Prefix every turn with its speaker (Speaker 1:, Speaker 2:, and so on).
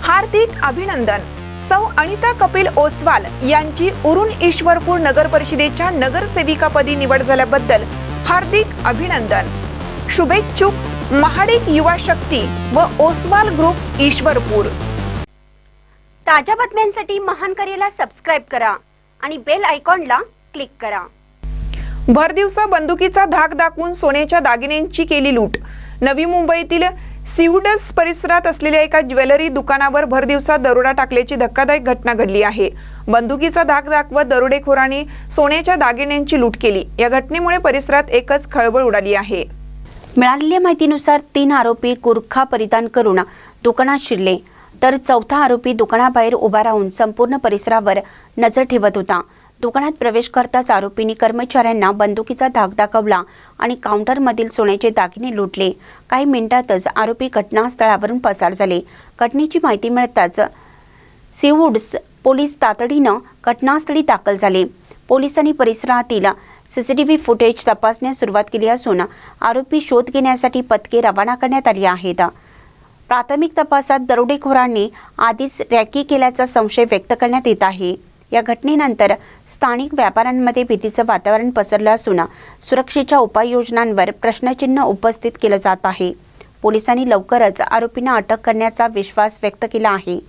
Speaker 1: हार्दिक अभिनंदन। सौ अनिता कपिल ओसवाल यांची उरुण ईश्वरपूर नगर परिषदेच्या नगरसेविकापदी निवड झाल्याबद्दल हार्दिक अभिनंदन। शुभेच्छुक महाडिक युवा शक्ती व ओसवाल ग्रुप ईश्वरपूर।
Speaker 2: ताज्या बातम्यांसाठी महान करेला सबस्क्राइब करा आणि बेल आयकॉनला क्लिक करा।
Speaker 1: भरदिवसा बंदुकीचा धाक दाखवून सोन्याच्या दागिन्यांची केली लूट। नवी मुंबईतील सिवडस परिसरात असलेल्या एका ज्वेलरी दुकानावर भरदिवसा दरोडा टाकल्याची धक्कादायक घटना घडली आहे। बंदुकीचा धाक दाखवत दरोडेखोरांनी सोन्याच्या दागिन्यांची लूट केली। या घटनेमुळे परिसरात एकच खळबळ उडाली आहे।
Speaker 2: मिळालेल्या माहितीनुसार 3 आरोपी गुरखा परिधान करून दुकानात शिरले, तर चौथा आरोपी दुकानाबाहेर उभा राहून संपूर्ण परिसरावर नजर ठेवत होता। दुकानात प्रवेश करताच आरोपींनी कर्मचाऱ्यांना बंदुकीचा धाक दाखवला आणि काउंटरमधील सोन्याचे दागिने लुटले। काही मिनिटातच आरोपी घटनास्थळावरून पसार झाले। घटनेची माहिती मिळताच सिवुड्स पोलीस तातडीनं घटनास्थळी दाखल झाले। पोलिसांनी परिसरातील सीसीटीव्ही फुटेज तपासण्यास सुरुवात केली असून आरोपी शोध घेण्यासाठी पथके रवाना करण्यात आली आहेत। प्राथमिक तपासात दरोडेखोरांनी आधीच रॅकी केल्याचा संशय व्यक्त करण्यात येत आहे। या घटनेनंतर स्थानिक व्यापाऱ्यांमध्ये भीतीचं वातावरण पसरलं असून सुरक्षेच्या उपाययोजनांवर प्रश्नचिन्ह उपस्थित केलं जात आहे। पोलिसांनी लवकरच आरोपींना अटक करण्याचा विश्वास व्यक्त केला आहे।